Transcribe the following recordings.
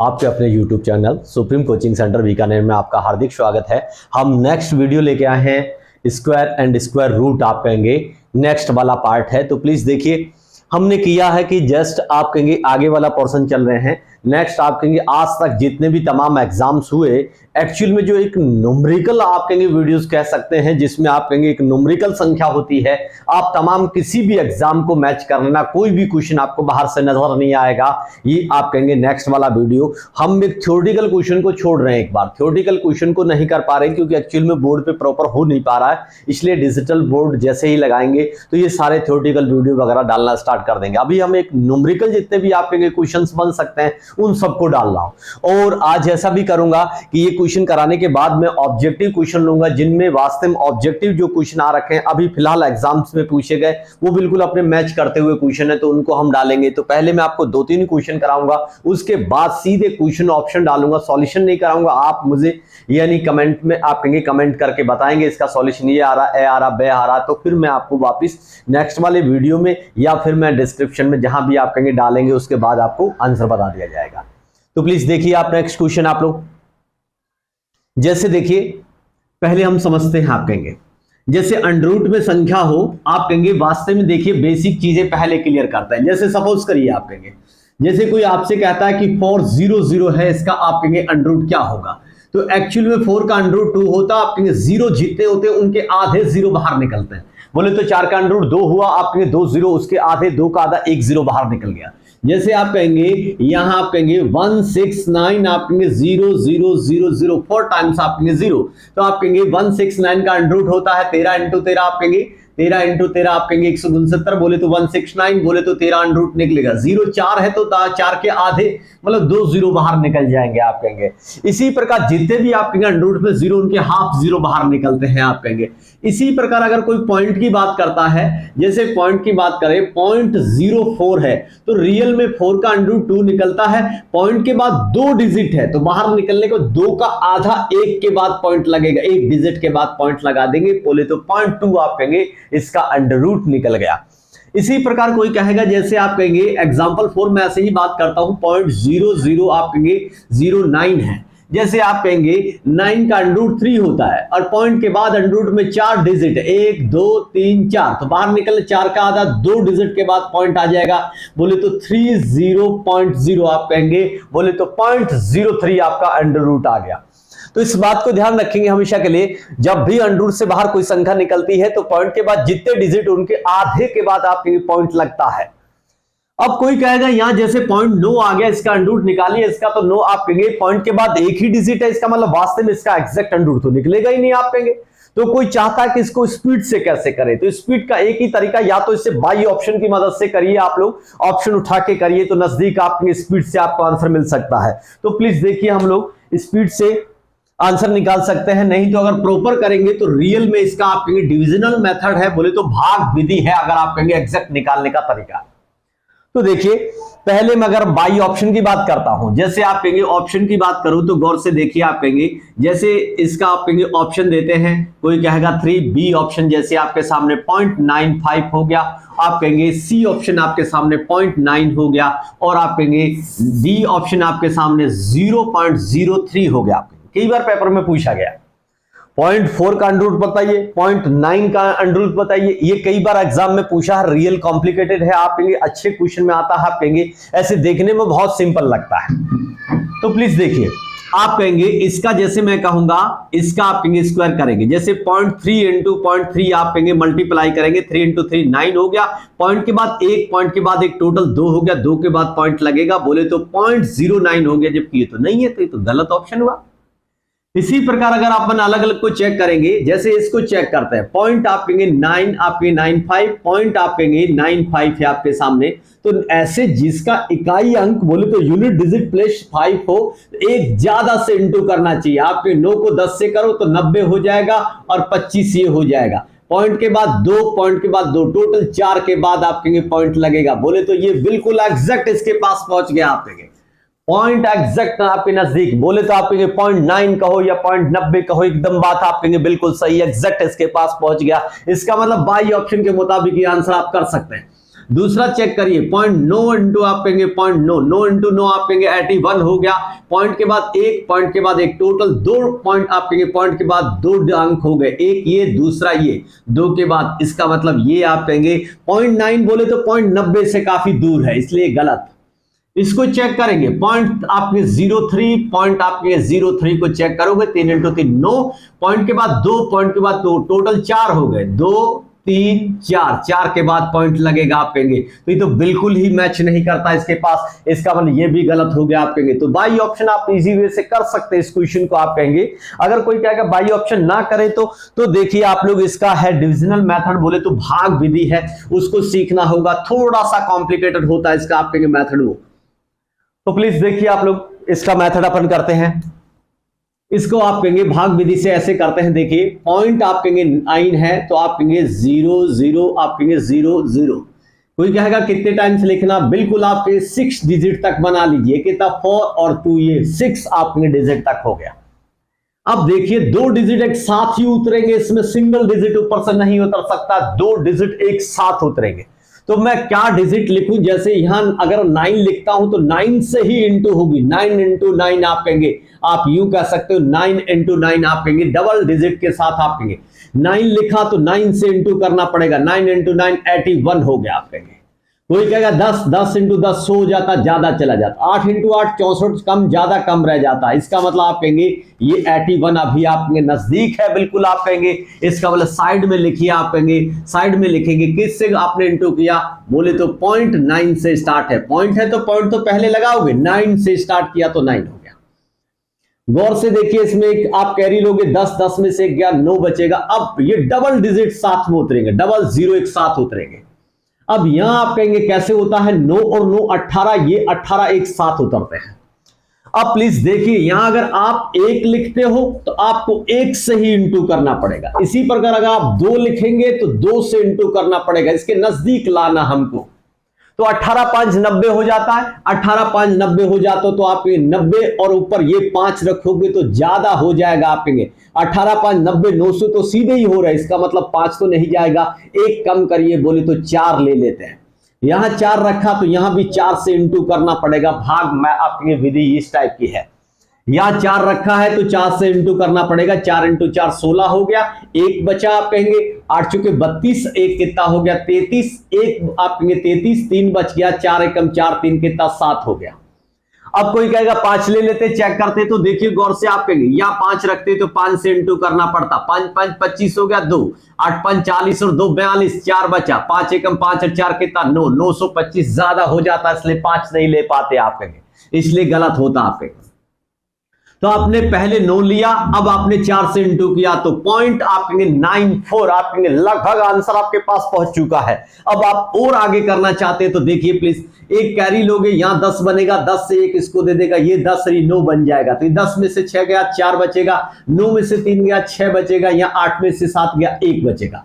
आपके अपने YouTube channel supreme coaching centre Bikaner में आपका हार्दिक स्वागत है। हम नेक्स्ट वीडियो लेके आए हैं, स्क्वायर एंड स्क्वायर रूट आप कहेंगे नेक्स्ट वाला पार्ट है। तो प्लीज देखिए, हमने किया है कि जस्ट आप कहेंगे आगे वाला पोर्शन चल रहे हैं। नेक्स्ट आप कहेंगे आज तक जितने भी तमाम एग्जाम्स हुए, एक्चुअल में जो एक न्यूमेरिकल आप कहेंगे वीडियोस कह सकते हैं, जिसमें आप कहेंगे एक न्यूमेरिकल संख्या होती है। आप तमाम किसी भी एग्जाम को मैच कर लेना, कोई भी क्वेश्चन आपको बाहर से नजर नहीं आएगा। ये आप कहेंगे नेक्स्ट वाला वीडियो। हम एक थ्योरेटिकल क्वेश्चन को छोड़ रहे हैं, एक बार थ्योरेटिकल क्वेश्चन को नहीं कर पा रहे क्योंकि एक्चुअल में बोर्ड पे प्रॉपर हो नहीं पा रहा है, इसलिए डिजिटल बोर्ड जैसे ही लगाएंगे तो ये सारे थ्योरेटिकल वीडियो वगैरह डालना स्टार्ट कर देंगे। अभी हम एक न्यूमेरिकल जितने भी आप कहेंगे क्वेश्चन बन सकते हैं उन सबको डाल रहा हूं। और आज ऐसा भी करूंगा कि ये क्वेश्चन कराने के बाद मैं ऑब्जेक्टिव क्वेश्चन लूंगा, जिनमें वास्तव में ऑब्जेक्टिव जो क्वेश्चन आ रखे हैं अभी फिलहाल एग्जाम्स में पूछे गए, वो बिल्कुल अपने मैच करते हुए क्वेश्चन है, तो उनको हम डालेंगे। तो पहले मैं आपको 2-3 क्वेश्चन कराऊंगा, उसके बाद सीधे क्वेश्चन ऑप्शन डालूंगा, सॉल्यूशन नहीं कराऊंगा। आप मुझे यानी कमेंट में आप कहेंगे, कमेंट करके बताएंगे इसका सॉल्यूशन ये आ रहा, ए आ रहा, बे आ रहा, तो फिर मैं आपको वापस नेक्स्ट वाले वीडियो में या फिर मैं डिस्क्रिप्शन में जहां भी आप कहेंगे डालेंगे, उसके बाद आपको आंसर बता दिया जाएगा। तो प्लीज देखिए आप नेक्स्ट क्वेश्चन आप लोग। जैसे देखिए, पहले हम समझते हैं, आप कहेंगे जैसे अंडर में संख्या हो, आप कहेंगे वास्तव में देखिए बेसिक चीजें पहले क्लियर करता है। जैसे सपोज करिए आप कहेंगे, जैसे कोई आपसे कहता है कि 400 है, इसका आप कहेंगे अंडर क्या होगा। तो एक्चुअल में 4 का अंडर 2 होता, आप कहेंगे 0 जितने होते हैं उनके आधे 0 बाहर निकलते हैं। बोले तो 4 का अंडर 2 हुआ, आप कहेंगे 2 0, उसके आधे 2 का आधा 1 0 बाहर निकल गया। जैसे आप कहेंगे यहां आप कहेंगे 169, आप कहेंगे 0 0 0 0 4 टाइम्स आप कहेंगे 0, तो आप कहेंगे 169 का अंडर रूट होता है 13 इंटू 13, आप कहेंगे 13 इंटू 13 आप कहेंगे 169, बोले तो 169, बोले तो 13 अंडर रूट निकलेगा। 0 4 है तो 4 के आधे मतलब 2 0 बाहर निकल जाएंगे आप कहेंगे। इसी प्रकार जितने भी आप कहेंगे अंडर रूट में 0 उनके हाफ 0 बाहर निकलते हैं आप कहेंगे। इसी प्रकार अगर कोई पॉइंट की बात करता है, जैसे पॉइंट की बात करें 0.04 है तो रियल में 4 का अंडर रूट 2 निकलता है। पॉइंट के बाद 2 डिजिट है तो बाहर निकलने को 2 का आधा 1 के बाद पॉइंट लगेगा, 1 डिजिट के बाद पॉइंट लगा देंगे, बोले तो 0.2 आप कहेंगे इसका अंडर रूट निकल गया। इसी प्रकार कोई कहेगा, जैसे आप कहेंगे एग्जांपल 4 में ऐसे ही बात करता हूं, 0.00 आप कहेंगे 09 है। जैसे आप कहेंगे 9 का अंडर रूट 3 होता है और पॉइंट के बाद अंडर रूट में 4 डिजिट 1 2 3 4, तो बाहर निकल 4 का आधा 2 डिजिट के बाद पॉइंट आ जाएगा, बोले तो 30.0 आप कहेंगे, बोले तो 0.03 आपका अंडर रूट आ गया। तो इस बात को ध्यान रखेंगे हमेशा के लिए, जब भी अंडर रूट से बाहर कोई संख्या निकलती है तो पॉइंट के बाद जितने डिजिट उनके आधे के बाद आपके पॉइंट लगता है। अब कोई कहेगा यहां जैसे 0.9 आ गया, इसका अंडर रूट निकालिए, इसका तो 9 आप कहेंगे पॉइंट के बाद एक ही डिजिट है, इसका मतलब वास्तव में इसका एग्जैक्ट अंडर रूट तो निकलेगा ही नहीं आप कहेंगे। तो कोई चाहता है कि इसको स्पीड से कैसे करें, तो स्पीड का एक ही तरीका, या तो इससे बाई ऑप्शन की मदद से करिए, आप लोग ऑप्शन उठा के करिए तो नजदीक आपके स्पीड से आपको आंसर मिल सकता है। तो प्लीज देखिए हम लोग स्पीड से आंसर निकाल सकते हैं, नहीं तो अगर प्रॉपर करेंगे तो रियल में इसका आप कहेंगे डिविजनल मेथड है, बोले तो भाग विधि है अगर आप कहेंगे एग्जैक्ट निकालने का तरीका। तो देखिए पहले मैं अगर बाई ऑप्शन की बात करता हूं, जैसे आप कहेंगे ऑप्शन की बात करूं तो गौर से देखिए, आप कहेंगे जैसे इसका आप कहेंगे ऑप्शन देते हैं, कोई कहेगा 3B ऑप्शन जैसे आपके सामने 0.95 हो गया, आप कहेंगे C ऑप्शन आपके सामने 0.9 हो गया, और आप कहेंगे D ऑप्शन आपके सामने 0.03 हो गया। कई बार पेपर में पूछा गया 0.4 का अंडर रूट बताइए, 0.9 का अंडर रूट बताइए, ये कई बार एग्जाम में पूछा है, रियल कॉम्प्लिकेटेड है, आप कहेंगे अच्छे क्वेश्चन में आता है, आप कहेंगे ऐसे देखने में बहुत सिंपल लगता है। तो प्लीज देखिए, आप कहेंगे इसका जैसे मैं कहूंगा इसका आप कहेंगे स्क्वायर करेंगे, जैसे 0.3 इंटू 0.3 आप कहेंगे मल्टीप्लाई करेंगे, 3 इंटू 3 9 हो गया, पॉइंट के बाद एक, पॉइंट के बाद एक, टोटल 2 हो गया, 2 के बाद पॉइंट लगेगा, बोले तो 0.09 हो गया, जबकि ये तो नहीं है, तो ये तो गलत ऑप्शन हुआ। इसी प्रकार अगर अपन अलग अलग को चेक करेंगे, जैसे इसको चेक करते हैं, पॉइंट आप कहेंगे 9 आपके 95, पॉइंट आप कहेंगे 95 है आपके सामने, तो ऐसे जिसका इकाई अंक बोले तो यूनिट डिजिट प्लस 5 हो, एक ज्यादा से इंटू करना चाहिए। आपके 9 को 10 से करो तो 90 हो जाएगा और 25 ये हो जाएगा, पॉइंट के बाद 2, पॉइंट के बाद 2, टोटल 4 के बाद आप कहेंगे पॉइंट लगेगा, बोले तो ये बिल्कुल एग्जैक्ट इसके पास पहुंच गया, आप कहेंगे पॉइंट एग्जैक्ट आपके नजदीक, बोले तो आप कहेंगे 0.9 कहो या 0.90 कहो, एकदम बात आप कहेंगे बिल्कुल सही, एग्जैक्ट इसके पास पहुंच गया। इसका मतलब बाई ऑप्शन के मुताबिक ये आंसर आप कर सकते हैं। दूसरा चेक करिए 0.9 इंटू आप कहेंगे 0.9, 9 इंटू 9 आप कहेंगे 81 हो गया। पॉइंट के बाद एक, पॉइंट के बाद एक, टोटल 2 पॉइंट आप कहेंगे, पॉइंट के बाद 2 अंक हो गए, एक ये दूसरा ये, 2 के बाद इसका मतलब ये आप कहेंगे 0.9 बोले तो 0.90 से काफी दूर है, इसलिए गलत। इसको चेक करेंगे पॉइंट आपके 03, पॉइंट आपके 03 को चेक करोगे 3 इंटू 3 9, पॉइंट के बाद 2, पॉइंट के बाद 2, टोटल 4 हो गए, 2 3 4, 4 के बाद पॉइंट लगेगा आप कहेंगे, तो ये तो बिल्कुल ही मैच नहीं करता इसके पास, इसका मतलब ये भी गलत हो गया आप कहेंगे। तो बाई ऑप्शन आप इजी वे से कर सकते हैं इस क्वेश्चन को आप कहेंगे। अगर कोई कहेगा बाई ऑप्शन ना करे तो देखिए आप लोग, इसका है डिविजनल मेथड, बोले तो भाग विधि है, उसको सीखना होगा, थोड़ा सा कॉम्प्लिकेटेड होता है इसका आप कहेंगे मेथड वो। तो प्लीज देखिए आप लोग, इसका मेथड अपन करते हैं, इसको आप कहेंगे भाग विधि से ऐसे करते हैं। देखिए पॉइंट आप कहेंगे 9 है तो आप कहेंगे 0 0, आप कहेंगे 0 0। कोई कहेगा कितने टाइम्स लिखना, बिल्कुल आपके 6 डिजिट तक बना लीजिए, कितना 4 और 2 ये 6 आपके डिजिट तक हो गया। अब देखिए 2 डिजिट एक साथ ही उतरेंगे, इसमें सिंगल डिजिट ऊपर से नहीं उतर सकता, 2 डिजिट एक साथ उतरेंगे। तो मैं क्या डिजिट लिखूं, जैसे यहां अगर 9 लिखता हूं तो 9 से ही इंटू होगी, 9 इंटू 9 आप कहेंगे, आप यूं कह सकते हो 9 इंटू 9 आप कहेंगे, डबल डिजिट के साथ आप कहेंगे। 9 लिखा तो 9 से इंटू करना पड़ेगा, 9 इंटू 9 81 हो गया आप कहेंगे। कोई कहेगा 10, 10 इंटू 10 हो जाता, ज्यादा चला जाता, 8 इंटू 8 64, कम ज्यादा कम रह जाता है, इसका मतलब आप कहेंगे ये 81 अभी आपके नजदीक है बिल्कुल आप कहेंगे। इसका मतलब साइड में लिखिए आप कहेंगे, साइड में लिखेंगे किससे आपने इंटू किया, बोले तो 0.9 से स्टार्ट है, पॉइंट है तो पॉइंट तो पहले लगाओगे, 9 से स्टार्ट किया तो 9 हो गया। गौर से देखिए इसमें एक आप कैरी लोगे, 10, 10 में से गया 9 बचेगा। अब ये डबल डिजिट साथ में उतरेंगे, डबल 0 एक साथ उतरेंगे। अब यहां आप कहेंगे कैसे होता है, 9 और 9 18, ये 18 एक साथ उतरते हैं। अब प्लीज देखिए यहां अगर आप 1 लिखते हो तो आपको 1 से ही इंटू करना पड़ेगा, इसी प्रकार अगर आप 2 लिखेंगे तो 2 से इंटू करना पड़ेगा, इसके नजदीक लाना हमको। तो 18 5 90 हो जाता है, 18 5 90 हो जाता तो आप 90 और ऊपर ये 5 रखोगे तो ज्यादा हो जाएगा आप कहेंगे, 18 5 90 900 तो सीधे ही हो रहा है, इसका मतलब 5 तो नहीं जाएगा, एक कम करिए बोले तो 4 ले लेते हैं। यहां 4 रखा तो यहां भी 4 से इंटू करना पड़ेगा, भाग में आपकी विधि इस टाइप की है। यहां 4 रखा है तो 4 से इंटू करना पड़ेगा, 4 इंटू 4 16 हो गया, एक बचा आप कहेंगे 8 चुके 32, एक कितना हो गया 33, एक आप कहेंगे 33, 3 बच गया, 4 एकम 4 3 कितना 7 हो गया। अब कोई कहेगा 5 ले लेते, चेक करते, तो देखिए गौर से आप कहेंगे या 5 रखते तो 5 से इंटू करना पड़ता, 5 5 25 हो गया, 2 8 5 40 और 2 42, 4 बचा, 5 एकम 5 और 4 कितना 9, 925 ज्यादा हो जाता, इसलिए 5 नहीं ले पाते आप कहेंगे, इसलिए गलत होता आप कहेंगे। तो आपने पहले 9 लिया, अब आपने 4 से इंटू किया तो पॉइंट आप कहेंगे 94 आप कहेंगे, लगभग आंसर आपके पास पहुंच चुका है। अब आप और आगे करना चाहते हैं तो देखिए प्लीज, एक कैरी लोगे, यहां 10 बनेगा, 10 से एक इसको दे देगा, ये 10 9 बन जाएगा, तो 10 में से 6 गया 4 बचेगा, 9 में से 3 गया 6 बचेगा, या 8 में से 7 गया 1 बचेगा।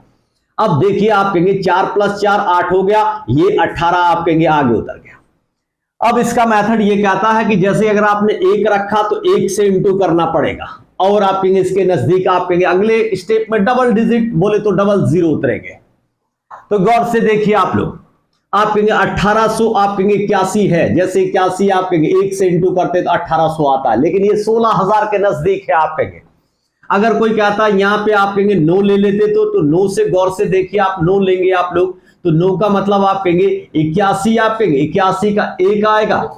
अब देखिए आप कहेंगे 4 + 4 8 हो गया, ये 18 आप कहेंगे आगे उतर गया। अब इसका मेथड ये कहता है कि जैसे अगर आपने 1 रखा तो 1 से इंटू करना पड़ेगा, और आप कहेंगे इसके नजदीक आप कहेंगे अगले स्टेप में डबल डिजिट बोले तो डबल 0 उतरेंगे। तो गौर से देखिए आप लोग, आप कहेंगे 1800 आप कहेंगे 81 है, जैसे 81 आप कहेंगे 1 से इंटू करते तो 1800 आता है, लेकिन ये 16000 के नजदीक है आप कहेंगे। अगर कोई कहता है यहां पे आप कहेंगे 9 ले लेते तो 9 से गौर से देखिए आप 9 लेंगे आप लोग, तो 9 का मतलब आप कहेंगे 81 आप कहेंगे, 81 का 1 आएगा,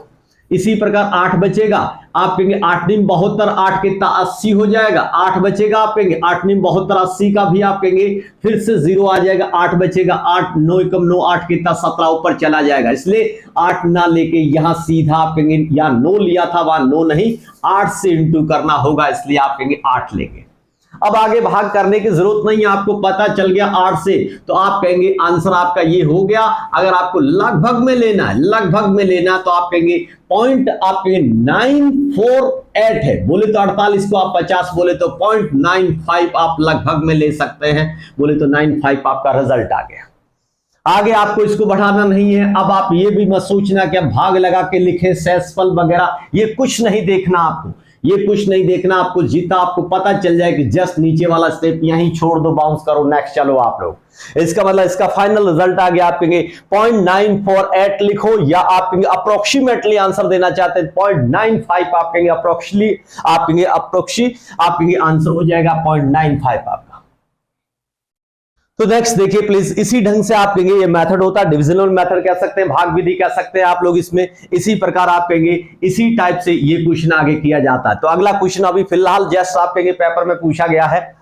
इसी प्रकार 8 बचेगा, आप कहेंगे 8 9 72, 8 कितना 80 हो जाएगा, 8 बचेगा आप कहेंगे 8 9 72 80 का भी आप कहेंगे फिर से 0 आ जाएगा, 8 बचेगा, 8 9 एकम 9 8 कितना 17 ऊपर चला जाएगा, इसलिए 8 ना लेके यहां सीधा आप कहेंगे, या 9 लिया था वहां 9 नहीं 8 से इंटू करना होगा, इसलिए आप कहेंगे 8 लेंगे। अब आगे भाग करने की जरूरत नहीं है, आपको पता चल गया 8 से, तो आप कहेंगे आंसर आपका ये हो गया। अगर आपको लगभग में लेना है, लगभग में लेना तो आप कहेंगे पॉइंट आप कहेंगे 948 है, बोले तो 48 को आप 50 बोले तो 0.95 आप लगभग में ले सकते हैं, बोले तो 95 आपका रिजल्ट आ गया। आगे आपको इसको बढ़ाना नहीं है। अब आप ये भी मत सोचना कि आप भाग लगा के लिखें, सेसफल वगैरह, ये कुछ नहीं देखना आपको, ये कुछ नहीं देखना आपको, जीता आपको पता चल जाए कि जस्ट नीचे वाला स्टेप यहीं छोड़ दो, बाउंस करो, नेक्स्ट चलो आप लोग। इसका मतलब इसका फाइनल रिजल्ट आ गया। आप कहेंगे 0.948 लिखो, या आप कहेंगे अप्रोक्सीमेटली आंसर देना चाहते हैं 0.95, आप कहेंगे अप्रोक्सीमेटली, आप कहेंगे आंसर हो जाएगा 0.95 आपका। तो नेक्स्ट देखिए प्लीज, इसी ढंग से आप कहेंगे ये मेथड होता है, डिविजनल मेथड कह सकते हैं, भाग विधि कह सकते हैं आप लोग इसमें। इसी प्रकार आप कहेंगे इसी टाइप से ये क्वेश्चन आगे किया जाता है। तो अगला क्वेश्चन अभी फिलहाल जस्ट आप कहेंगे पेपर में पूछा गया है,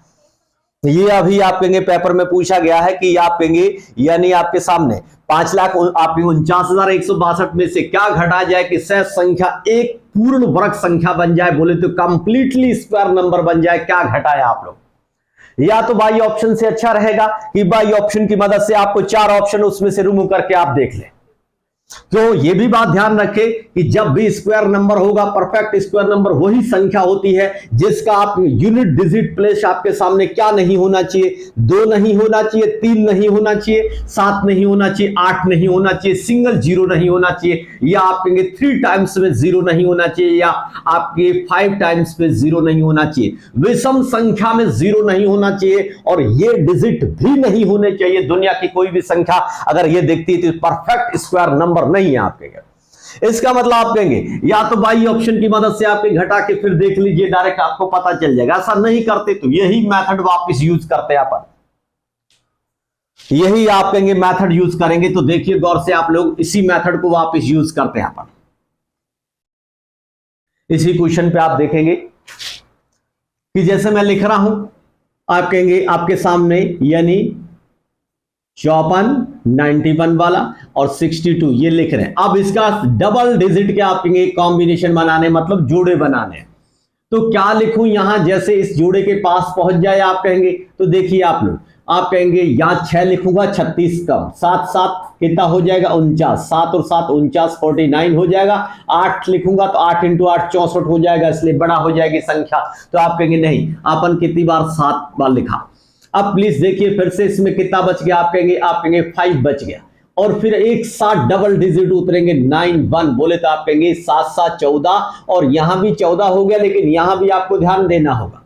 ये अभी आप कहेंगे पेपर में पूछा गया है कि आप कहेंगे यानी आपके सामने 5,49,162 में से क्या घटा जाए कि शेष संख्या एक पूर्ण वर्ग संख्या बन जाए, बोले तो कंप्लीटली स्क्वायर नंबर बन जाए, क्या घटाए आप लोग? या तो बाई ऑप्शन से अच्छा रहेगा कि बाई ऑप्शन की मदद से आपको 4 ऑप्शन उसमें से रिमूव करके आप देख लें। तो ये भी बात ध्यान रखें कि जब भी स्क्वायर नंबर होगा, परफेक्ट स्क्वायर नंबर वही संख्या होती है जिसका आप यूनिट डिजिट प्लेस आपके सामने क्या नहीं होना चाहिए, 2 नहीं होना चाहिए, 3 नहीं होना चाहिए, 7 नहीं होना चाहिए, 8 नहीं होना चाहिए, सिंगल 0 नहीं होना चाहिए, या आप कहेंगे 3 टाइम्स में 0 नहीं होना चाहिए, या आपके 5 टाइम्स में 0 नहीं होना चाहिए, विषम संख्या में 0 नहीं होना चाहिए, और ये डिजिट भी नहीं होने चाहिए। दुनिया की कोई भी संख्या अगर ये दिखती है तो परफेक्ट स्क्वायर नंबर नहीं है आपके। इसका मतलब आप कहेंगे या तो बाई ऑप्शन की मदद से आपके घटा के फिर देख लीजिए, डायरेक्ट आपको पता चल जाएगा। ऐसा नहीं करते तो यही मेथड वापस यूज करते हैं अपन, यही आप कहेंगे मेथड यूज करेंगे। तो देखिए गौर से आप लोग, इसी मेथड को वापस यूज करते हैं अपन। इसी क्वेश्चन पे आप देखेंगे कि जैसे मैं लिख रहा हूं, आप कहेंगे आपके सामने यानी 54, 91 वाला और 62 ये लिख रहे हैं। अब इसका डबल डिजिट के आप कहेंगे कॉम्बिनेशन बनाने, मतलब जोड़े बनाने। तो क्या लिखूं यहां, जैसे इस जोड़े के पास पहुंच जाए आप कहेंगे। तो देखिए आप लोग, आप कहेंगे यहां 6 लिखूंगा, 36 कम, 7 7 कितना हो जाएगा 49, 7 और 7 49, 49 हो जाएगा। 8 लिखूंगा तो 8 × 8 64 हो जाएगा, इसलिए बड़ा हो जाएगी संख्या। तो आप कहेंगे नहीं, अपन कितनी बार 7 बार लिखा। अब प्लीज देखिए फिर से इसमें कितना बच गया, आप कहेंगे 5 बच गया, और फिर एक साथ डबल डिजिट उतरेंगे 9 1, बोले तो आप कहेंगे 7 7 14, और यहां भी 14 हो गया, लेकिन यहां भी आपको ध्यान देना होगा।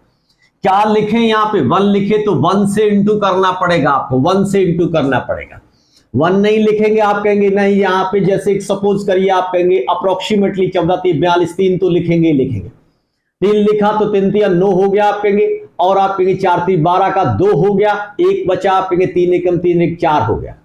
क्या लिखें यहां पे 1 लिखे तो 1 से इंटू करना पड़ेगा आपको, 1 से इंटू करना पड़ेगा। 1 नहीं लिखेंगे, आप कहेंगे नहीं, यहां पे जैसे सपोज करिए आप कहेंगे अप्रोक्सीमेटली 14 3 42 3 तो लिखेंगे 3 लिखा तो 3 3 9 हो गया आप कहेंगे, और आप कहेंगे 4 3 12 का 2 हो गया, 1 बचा, आप कहेंगे 3 1 3 1 4 हो गया।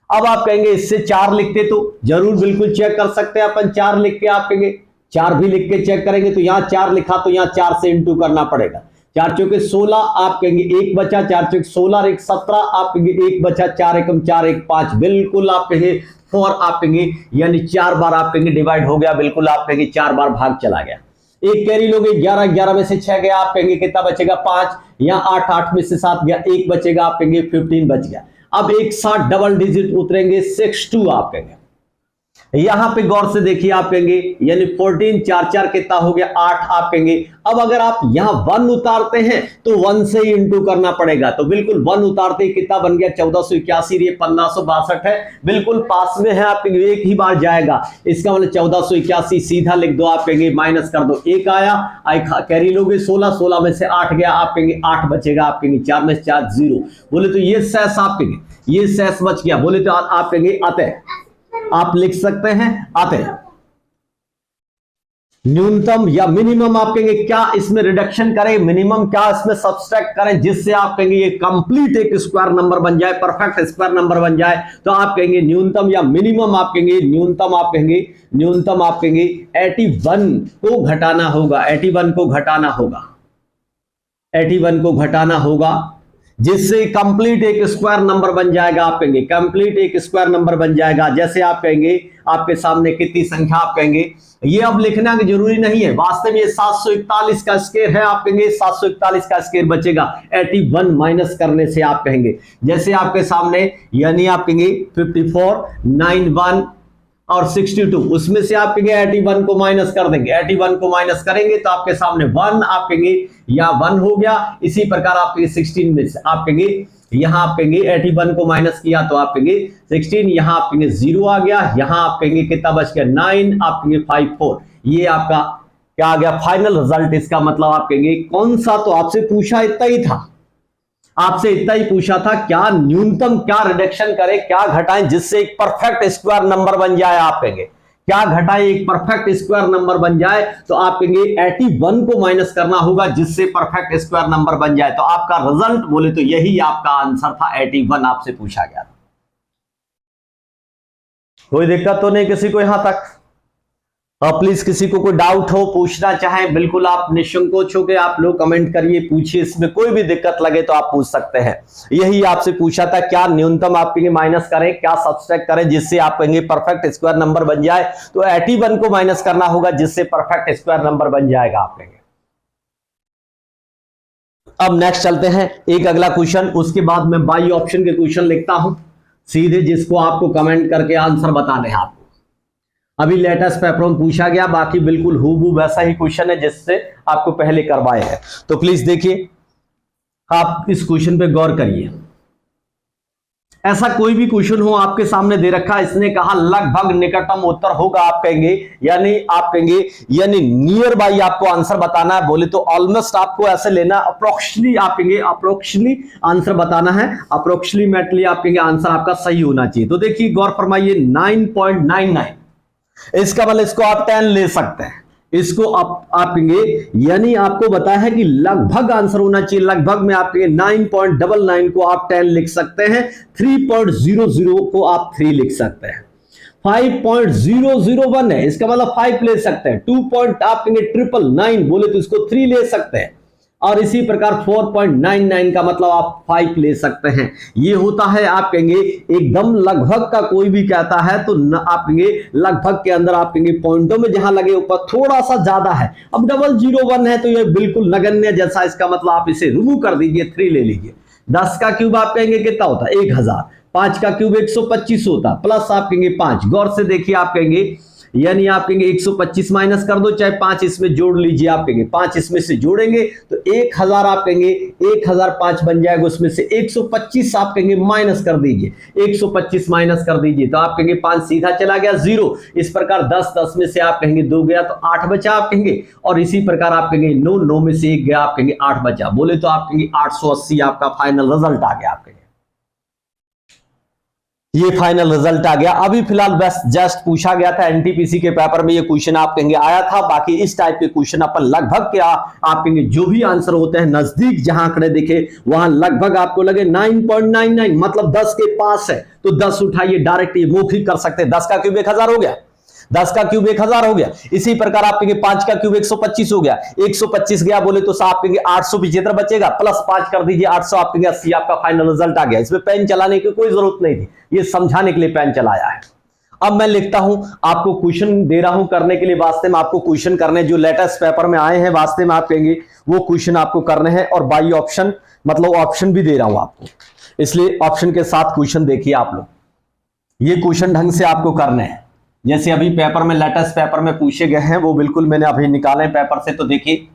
अब आप कहेंगे इससे 4 लिखते तो जरूर बिल्कुल चेक कर सकते हैं अपन, 4 लिख के आप कहेंगे 4 भी लिख के चेक करेंगे तो यहां 4 लिखा तो यहां 4 से इंटू करना पड़ेगा। 4 चौके 16, आप कहेंगे 1 बचा, 4 चौके 16 और 1 17, आप कहेंगे 1 बचा, 4 1 4 1 5, बिल्कुल आप कहेंगे 4, आप कहेंगे यानी 4 बार आप कहेंगे डिवाइड हो गया, बिल्कुल आप कहेंगे 4 बार भाग चला गया। एक कैरी लोगे 11 11 में से 6 गया, आप कहेंगे कितना बचेगा 5, यहाँ 8 8 में से 7 गया, 1 बचेगा, आप कहेंगे 15 बच गया। अब एक साथ डबल डिजिट उतरेंगे 62 आप कहेंगे। यहां पे गौर से देखिए, आप कहेंगे यानी 14 4 4 कितना हो गया 8, आप कहेंगे। अब अगर आप यहां 1 उतारते हैं तो 1 से ही इंटू करना पड़ेगा, तो बिल्कुल 1 उतारते ही कितना बन गया 1481, ये 1562 है, बिल्कुल पास में है, आप कहेंगे एक ही बार जाएगा, इसका मतलब 1481 सीधा लिख दो, आप कहेंगे माइनस कर दो, 1 आया, कैरी लोगे 16 16 में से 8 गया, आप कहेंगे 8 बचेगा, आप कहेंगे 4 में से 4 0, बोले तो ये शेष आप कहेंगे ये शेष बच गया, बोले तो आप कहेंगे अतः आप लिख सकते हैं अतः न्यूनतम या मिनिमम आप कहेंगे क्या इसमें रिडक्शन करें, मिनिमम क्या इसमें सब्सट्रैक्ट करें, जिससे आप कहेंगे ये कंप्लीट एक स्क्वायर नंबर बन जाए, परफेक्ट स्क्वायर नंबर बन जाए। तो आप कहेंगे न्यूनतम या मिनिमम, आप कहेंगे न्यूनतम, आप कहेंगे 81 को घटाना होगा, 81 को घटाना होगा, 81 को घटाना होगा, जिससे कंप्लीट एक स्क्वायर नंबर बन जाएगा, आप कहेंगे कंप्लीट एक स्क्वायर नंबर बन जाएगा। जैसे आप कहेंगे आपके सामने कितनी संख्या, आप कहेंगे ये अब लिखना की जरूरी नहीं है, वास्तव में ये 741 का स्क्वायर है, आप कहेंगे 741 का स्क्वायर बचेगा 81 माइनस करने से, आप कहेंगे जैसे आपके सामने यानी आप कहेंगे 54 91 और 62, उसमें से आप कहेंगे 81 को माइनस कर देंगे, 81 को माइनस करेंगे तो आपके सामने 1, आप कहेंगे या 1 हो गया। इसी प्रकार आप कहेंगे 16 में से आप कहेंगे यहां आप कहेंगे 81 को माइनस किया तो आप कहेंगे 16, यहां आप कहेंगे 0 आ गया, यहां आप कहेंगे कितना बच गया 9, आप कहेंगे 54, ये आपका क्या आ गया, फाइनल रिजल्ट। इसका मतलब आप कहेंगे कौन सा, तो आपसे पूछा इतना ही था, आपसे इतना ही पूछा था, क्या न्यूनतम, क्या रिडक्शन करें, क्या घटाएं जिससे एक परफेक्ट स्क्वायर नंबर बन जाए। आप कहेंगे क्या घटाएं एक परफेक्ट स्क्वायर नंबर बन जाए, तो आप कहेंगे 81 को माइनस करना होगा जिससे परफेक्ट स्क्वायर नंबर बन जाए। तो आपका रिजल्ट बोले तो यही आपका आंसर था, 81 आपसे पूछा गया था। कोई दिक्कत तो नहीं किसी को यहां तक? प्लीज किसी को कोई डाउट हो, पूछना चाहे, बिल्कुल आप निसंकोच होकर आप लोग कमेंट करिए, पूछिए, इसमें कोई भी दिक्कत लगे तो आप पूछ सकते हैं। यही आपसे पूछा था, क्या न्यूनतम आप कहेंगे माइनस करें, क्या सब्सट्रैक्ट करें जिससे आप कहेंगे परफेक्ट स्क्वायर नंबर बन जाए। तो 81 को माइनस करना होगा जिससे परफेक्ट स्क्वायर नंबर बन जाएगा आप कहेंगे। अब नेक्स्ट चलते हैं एक अगला क्वेश्चन, उसके बाद मैं बाई ऑप्शन के क्वेश्चन लिखता हूं सीधे, जिसको आपको कमेंट करके आंसर बताने हैं आपको। अभी लेटेस्ट पेपर में पूछा गया, बाकी बिल्कुल हूबहू वैसा ही क्वेश्चन है जिससे आपको पहले करवाए हैं। तो प्लीज देखिए, आप इस क्वेश्चन पे गौर करिए। ऐसा कोई भी क्वेश्चन हो आपके सामने दे रखा, इसने कहा लगभग निकटतम उत्तर होगा, आप कहेंगे यानी आप कहेंगे यानी नियर बाई आपको आंसर बताना है। बोले तो ऑलमोस्ट आपको ऐसे लेना, अप्रोक्सली आप कहेंगे अप्रोक्सली आंसर बताना है, अप्रोक्सीमेटली आप कहेंगे आंसर आपका सही होना चाहिए। तो देखिए गौर फरमाइए, 9.99, इसका मतलब इसको आप 10 ले सकते हैं, इसको आप कहेंगे यानी आपको बताया है कि लगभग आंसर होना चाहिए, लगभग में आप कहेंगे 9.99 को आप 10 लिख सकते हैं, 3.00 को आप 3 लिख सकते हैं, 5.001 है इसका मतलब 5 ले सकते हैं, 2 पॉइंट आप कहेंगे 999 बोले तो इसको 3 ले सकते हैं, और इसी प्रकार 4.99 का मतलब आप 5 ले सकते हैं। ये होता है आप कहेंगे एकदम लगभग का, कोई भी कहता है तो आप कहेंगे लगभग के अंदर आप कहेंगे पॉइंटों में जहां लगे ऊपर थोड़ा सा ज्यादा है। अब 001 है तो ये बिल्कुल नगण्य जैसा, इसका मतलब आप इसे रिमूव कर दीजिए, 3 ले लीजिए। 10 का क्यूब आप कहेंगे कितना होता है, 1000। 5 का क्यूब 125 होता, प्लस आप कहेंगे 5, गौर से देखिए आप कहेंगे यानी आप कहेंगे 125 माइनस कर दो, चाहे 5 इसमें जोड़ लीजिए, आप कहेंगे 5 इसमें से जोड़ेंगे तो 1000 आप कहेंगे 1005 बन जाएगा, उसमें से 125 आप कहेंगे माइनस कर दीजिए, 125 माइनस कर दीजिए तो आप कहेंगे 5 सीधा चला गया 0। इस प्रकार 10 10 में से आप कहेंगे 2 गया तो 8 बचा आप कहेंगे, और इसी प्रकार आप कहेंगे 9 9 में से 1 गया, आप कहेंगे 8 बचा, बोले तो आप कहेंगे 880 आपका फाइनल रिजल्ट आ गया। आप कहेंगे ये फाइनल रिजल्ट आ गया। अभी फिलहाल बस जस्ट पूछा गया था एनटीपीसी के पेपर में, ये क्वेश्चन आप कहेंगे आया था। बाकी इस टाइप के क्वेश्चन अपन लगभग क्या आप कहेंगे जो भी आंसर होते हैं नजदीक जहां आंकड़े दिखे वहां लगभग आपको लगे 9.99 मतलब 10 के पास है तो 10 उठाइए, डायरेक्ट ये मौखिक कर सकते हैं। 10 का क्यूब 1000 हो गया, 10 का क्यूब 1000 हो गया। इसी प्रकार आप कहेंगे 5 का क्यूब 125 हो गया, 125 गया बोले तो आप कहेंगे 875 बचेगा, प्लस 5 कर दीजिए 800, आप कहेंगे 80 आपका फाइनल रिजल्ट आ गया। इसमें पेन चलाने की कोई जरूरत नहीं थी, ये समझाने के लिए पेन चलाया है। अब मैं लिखता हूं, आपको क्वेश्चन दे रहा हूं करने के लिए, वास्ते में आपको क्वेश्चन करने जो लेटेस्ट पेपर में आए हैं वास्ते में आप कहेंगे वो क्वेश्चन आपको करने हैं, और बाई ऑप्शन मतलब ऑप्शन भी दे रहा हूं आपको, इसलिए ऑप्शन के साथ क्वेश्चन देखिए आप लोग। ये क्वेश्चन ढंग से आपको करने हैं, जैसे अभी पेपर में लेटेस्ट पेपर में पूछे गए हैं वो बिल्कुल मैंने अभी निकाले पेपर से। तो देखिए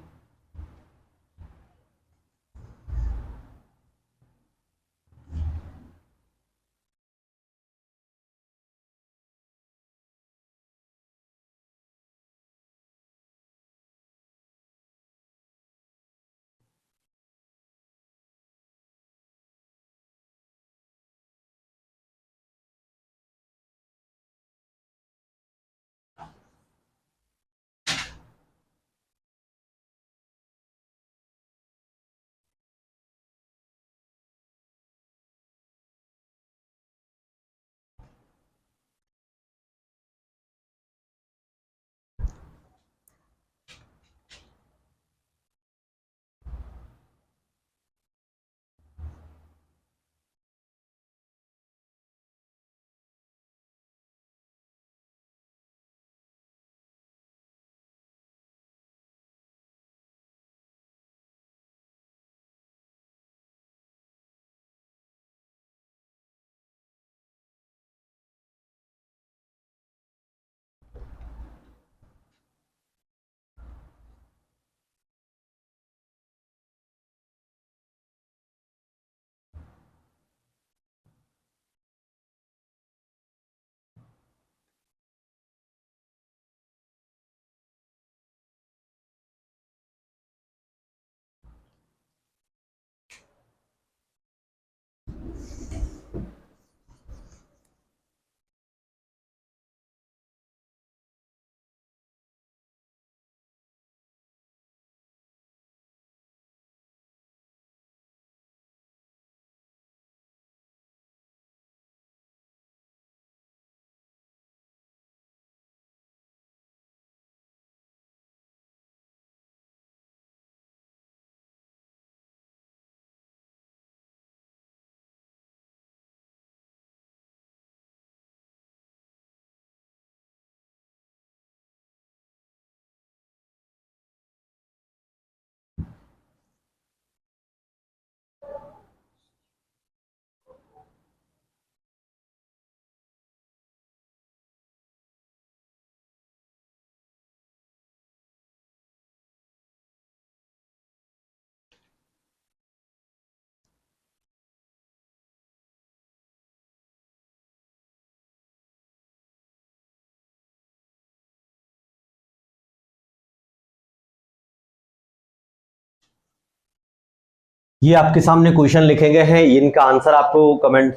ये आपके सामने क्वेश्चन लिखे गए हैं, इनका आंसर आपको कमेंट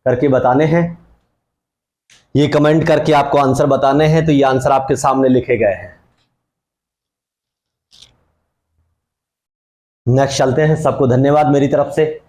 करके बताने हैं। ये कमेंट करके आपको आंसर बताने हैं, तो ये आंसर आपके सामने लिखे गए हैं। नेक्स्ट चलते हैं। सबको धन्यवाद मेरी तरफ से।